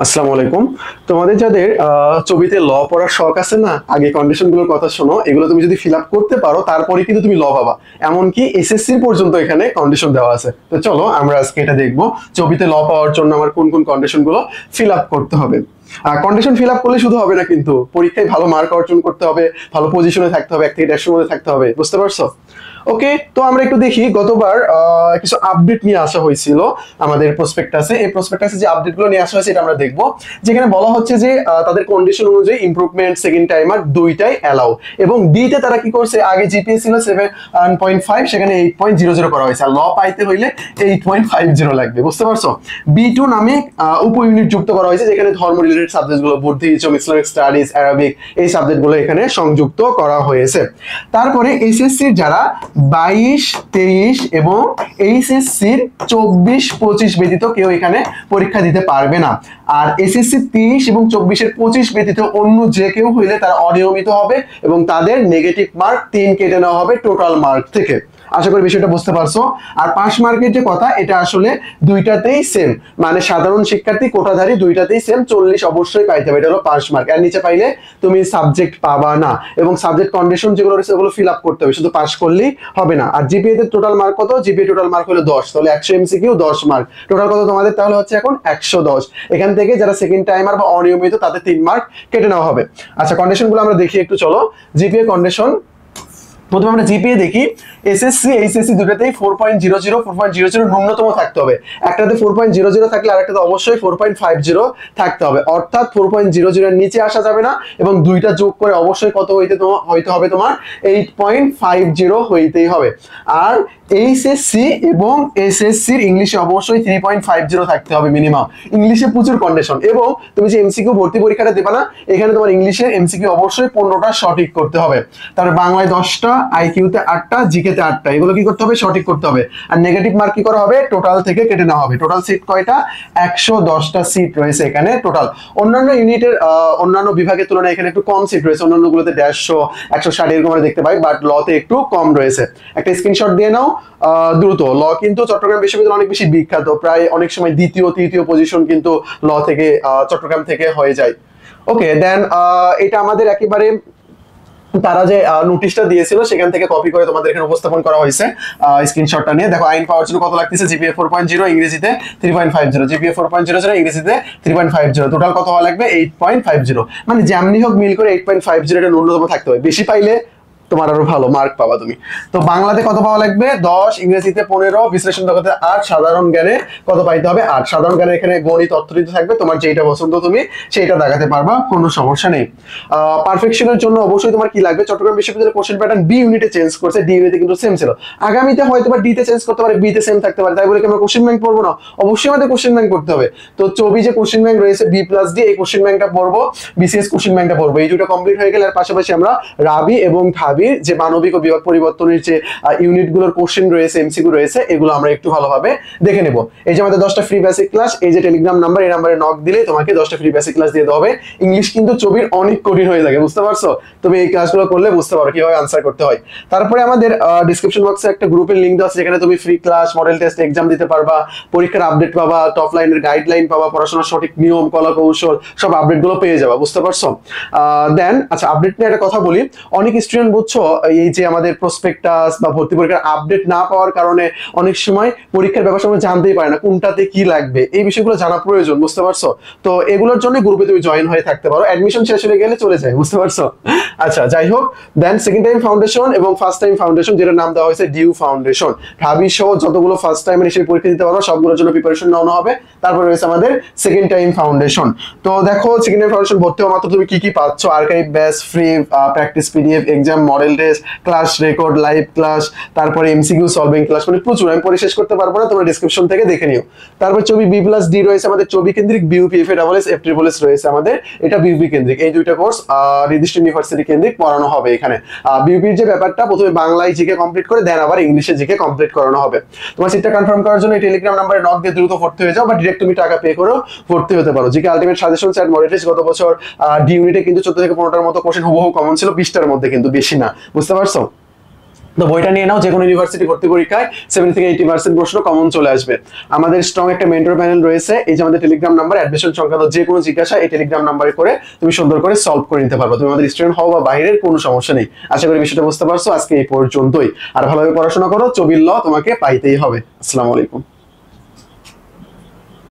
আসসালামু আলাইকুম। তোমাদের যাদের ছবিতে ল পড়ার শখ আছে না, আগে কন্ডিশনগুলোর কথা শোনো। এগুলো তুমি যদি ফিল আপ করতে পারো তারপরে কিন্তু তুমি ল পাবা। এমনকি এসএসসি পর্যন্ত এখানে কন্ডিশন দেওয়া আছে। তো চলো আমরা আজকে এটা দেখবো, ছবিতে ল পাওয়ার জন্য আমার কোন কোন কন্ডিশনগুলো ফিল আপ করতে হবে। কন্ডিশন ফিল আপ করলে শুধু হবে না, কিন্তু পরীক্ষায় ভালো মার্ক অর্জন করতে হবে, ভালো পজিশনে থাকতে হবে, 1 থেকে 150 মধ্যে থাকতে হবে। বুঝতে পারছো? ওকে, তো আমরা একটু দেখি গতবার কিছু আপডেট নিয়ে আসা হয়েছিল আমাদের প্রসপেক্টাসে। এই প্রসপেক্টাসে যে আপডেটগুলো নিয়ে আসা হয়েছে এটা আমরা দেখবো। যেখানে বলা হচ্ছে যে তাদের কন্ডিশন অনুযায়ী ইমপ্রুভমেন্ট সেকেন্ড টাইমার দুইটাই অ্যালাউ। এবং ডি তে তারা কি করছে, আগে জিপিএ ছিল 7.5, সেখানে 8.00 করা হয়েছে। আর ল পাইতে হইলে 8.50 লাগবে। বুঝতে পারছো? B2 নামে উপ ইউনিট যুক্ত করা হয়েছে, যেখানে ধর্ম রিলেটেড সাবজেক্টগুলো, বুদ্ধিজম, ইসলামিক স্টাডিজ, অ্যারাবিক, এই সাবজেক্টগুলো এখানে সংযুক্ত করা হয়েছে। তারপরে এসএসসির যারা 22, 23 এবং এইচএসসির 24, 25 ব্যতীত কেউ এখানে পরীক্ষা দিতে পারবে না। আর এসএসসি 23 এবং 24-এর 25 ব্যতীত অন্য যে কেউ হইলে তারা অনিয়মিত হবে এবং তাদের নেগেটিভ মার্ক 3 কেটে নেওয়া হবে টোটাল মার্ক থেকে। আশা করি বিষয়টা বুঝতে পারছো। আর পাস মার্কের যে কথা, এটা আসলে দুইটাতেই সেম, মানে সাধারণ শিক্ষার্থী কোটাধারী দুইটাতেই সেম 40 অবশ্যই পাইতে হবে। এটা হলো পাস মার্ক। এর নিচে পাইলে তুমি সাবজেক্ট পাবা না। এবং সাবজেক্ট কন্ডিশন যেগুলো রয়েছে ওগুলো ফিল আপ করতে হবে, শুধু পাস করলেই হবে না। আর জিপিএ তে টোটাল মার্ক কত? জিপিএ টোটাল মার্ক হলো 10, তাহলে 100 এমসিকিউ 10 মার্ক। টোটাল কত তোমাদের? তাহলে হচ্ছে এখন 110। এখান থেকে যারা সেকেন্ড টাইমার বা অনিয়মিত তাদের 3 মার্ক কেটে নেওয়া হবে। আচ্ছা, কন্ডিশনগুলো আমরা দেখি একটু, চলো। জিপিএ কন্ডিশন, প্রথমে আমরা জিপিএ দেখি। এসএসসি এইচএসসি দুটাতেই 4.00 4.00 ন্যূনতম থাকতে হবে। একটাতে 4.00 থাকলে আরেকটাতে অবশ্যই 4.50 থাকতে হবে। অর্থাৎ 4.00 এর নিচে আসা যাবে না। এবং দুইটা যোগ করে অবশ্যই কত হইতে হবে তোমার? 8.50 হইতেই হবে। আর এইচএসসি এবং এসএসসির ইংলিশে অবশ্যই 3.50 থাকতে হবে মিনিমাম। ইংলিশে প্রচুর কন্ডিশন। এবং তুমি যে এমসিকিউ ভর্তি পরীক্ষাটা দেবা না, এখানে তোমার ইংলিশের এমসিকিউ অবশ্যই 15টা সঠিক করতে হবে। তারপর বাংলায় 10টা, আইকিউতে 8টা, জিকেতে 8টা, এগুলো কি করতে হবে? সঠিক করতে হবে। আর নেগেটিভ মার্ক কি করা হবে? টোটাল থেকে কেটে নেওয়া হবে। টোটাল সিট কয়টা? 110টা সিট রয়েছে এখানে টোটাল। অন্যান্য ইউনিটের অন্যান্য বিভাগের তুলনায় এখানে একটু কম সিট রয়েছে। অন্যান্যগুলোতে 150, 160 এরকম আমরা দেখতে পাই, বাট লতে একটু কম রয়েছে। একটা স্ক্রিনশট দিয়ে নাও দ্রুত। ল কিন্তু চট্টগ্রাম বিশ্ববিদ্যালয় অনেক বেশি বিখ্যাত, প্রায় অনেক সময় দ্বিতীয় তৃতীয় পজিশন কিন্তু ল থেকে চট্টগ্রাম থেকে হয়ে যায়। ওকে, দেন এটা আমাদের একেবারে তারা যে নোটিশটা দিয়েছিল সেখান থেকে কপি করে তোমাদের এখানে উপস্থাপন করা হয়েছে। স্ক্রিনশটটা নিয়ে দেখো, আইন পাওয়ার জন্য কত লাগতেছে? জিপিএ 4.0, ইংরেজিতে 3.50। জিপিএ 4.00, ইংরেজিতে 3.50। টোটাল কত হওয়া লাগবে? 8.50। মানে যেমনি হোক মিল করে 8.50 এটা ন্যূনতম থাকতে হবে। বেশি পাইলে তোমার আরো ভালো মার্ক পাবা তুমি। তো বাংলাতে কত পাওয়া লাগবে? 10, ইংরেজিতে 15, বিশ্লেষণ দক্ষতা 8, সাধারণ জ্ঞানে কত পাইতে হবে? 8। সাধারণ জ্ঞানে এখানে গণিত অর্থনীতি থাকবে, তোমার যেটা পছন্দ তুমি সেইটা দেখাতে পারবা, কোনো সমস্যা নেই। পারফেকশনের জন্য অবশ্যই তোমার কি লাগবে? চট্টগ্রাম বিশ্ববিদ্যালয়ের কোশ্চেন প্যাটার্ন বি ইউনিটে চেঞ্জ করছে, ডি ইউনিটে কিন্তু সেম ছিল। আগামীতে হয়তো বা ডি তে চেঞ্জ করতে পারে, বি তে সেম থাকতে পারে। তাই বলে কি আমরা কোশ্চেন ব্যাংক পড়বো না? অবশ্যই আমাদের কোশ্চেন ব্যাংক পড়তে হবে। তো ছবি যে কোশ্চেন ব্যাংক রয়েছে B+D, এই কোশ্চেন ব্যাংকটা পড়বো, বিসিএস কোশ্চেন ব্যাংকটা পড়বো। এই দুটো কমপ্লিট হয়ে গেলে আর পাশাপাশি আমরা রাবি এবং ঢাবির যে মানবিক ও বিভাগ পরিবর্তনের যে ইউনিটগুলোর কোশ্চেন রয়েছে, এমসিকিউ রয়েছে, এগুলো আমরা একটু ভালোভাবে দেখে নেব। এই যে আমাদের 10টা ফ্রি বেসিক ক্লাস, এই যে টেলিগ্রাম নাম্বার, এই নাম্বারে নক দিলে তোমাকে 10টা ফ্রি বেসিক ক্লাস দিয়ে দেওয়া হবে। ইংলিশ কিন্তু ছবির অনেক কঠিন হয়ে থাকে, বুঝতে পারছো? তুমি এই ক্লাসগুলো করলে বুঝতে পারো কিভাবে আনসার করতে হয়। তারপরে আমাদের ডিসক্রিপশন বক্সে একটা গ্রুপের লিংক দেওয়া আছে, যেখানে তুমি free class, model test, exam দিতে পারবা, পরীক্ষার আপডেট পাবা, টপ লাইনের গাইডলাইন পাবা, পড়াশোনার সঠিক নিয়ম, কলা কৌশল, সব আপডেট গুলো পেয়ে যাবা। বুঝতে পারছো? দেন আচ্ছা, আপডেট নিয়ে একটা কথা বলি। অনেক স্টুডেন্ট বুঝছো, এই যে আমাদের প্রসপেক্টাস বা ভর্তি পরীক্ষার আপডেট না পাওয়ার কারণে অনেক সময় পরীক্ষার ব্যাপার সময় জানতেই পারে না কোনটাতে কি লাগবে। এই বিষয়গুলো জানা প্রয়োজন, বুঝতে পারছো? তো এগুলোর জন্য গ্রুপে তুমি জয়েন হয়ে থাকতে পারো, অ্যাডমিশন শেষ হয়ে গেলে চলে যায়। বুঝতে পারছো? আচ্ছা, যাই হোক, দেন সেকেন্ড টাইম ফাউন্ডেশন এবং ফার্স্ট টাইম ফাউন্ডেশন, যেটার নাম দেওয়া হয়েছে ডিউ ফাউন্ডেশন। ঢাবি সহ যতগুলো ফার্স্ট টাইমের হিসেবে পরীক্ষা দিতে পারো সবগুলোর জন্য প্রিপারেশন নেওয়া হবে। তারপরে রয়েছে আমাদের সেকেন্ড টাইম ফাউন্ডেশন। তো দেখো, সেকেন্ড টাইম ফাউন্ডেশন ভর্তি হওয়া মাত্র তুমি কি কি পাচ্ছ? Archive batch, free practice PDF, exam, model test, class record, live class, তারপরে এমসিকিউ সলভিং ক্লাস, মানে প্রচুর। আমি পরে শেষ করতে পারবো না, তোমরা ডিসক্রিপশন থেকে দেখে নিও। তারপর ছবি B+D রয়েছে আমাদের, ছবি কেন্দ্রিক, BUPFA FFFS রয়েছে আমাদের, এটা বিউপি কেন্দ্রিক। এই দুইটা কোর্স নির্দিষ্ট ইউনিভার্সিটি কেন্দ্রিক পড়ানো হবে এখানে। বিউপির যে ব্যাপারটা, প্রথমে বাংলায় জিকে কমপ্লিট করে দেন আবার ইংলিশে জিকে কমপ্লিট করানো হবে। তোমার সিটটা কনফার্ম করার জন্য এই টেলিগ্রাম নাম্বারে নক দিয়ে দ্রুত ভর্তি হয়ে যাও, বা ডিরেক্ট তুমি টাকা পে করেও ভর্তি হতে পারো। GK ultimate suggestion set model test গত বছর ডি ইউনিটে কিন্তু 14 থেকে 15টার মতো কোশ্চেন হুবহু কমন ছিল, 20টার মধ্যে, কিন্তু বেশি না। বুঝতে পারছো? তো বইটা নিয়ে নাও, যে কোনো ইউনিভার্সিটি ভর্তি পরীক্ষায় 70 থেকে 80% প্রশ্ন কমন চলে আসবে। আমাদের স্ট্রং একটা মেন্টর প্যানেল রয়েছে, এই যে আমাদের টেলিগ্রাম নাম্বার, অ্যাডমিশন সংক্রান্ত যে কোনো জিজ্ঞাসা এই টেলিগ্রাম নাম্বারে করে তুমি সুন্দর করে সলভ করে নিতে পারবে। তুমি আমাদের স্টুডেন্ট হও বা বাইরের, কোনো সমস্যা নেই। আশা করি বিষয়টা বুঝতে পারছো। আজকে এই পর্যন্তই। আর ভালোভাবে পড়াশোনা করো, চবিল ল তোমাকে পাইতেই হবে। আসসালামু আলাইকুম।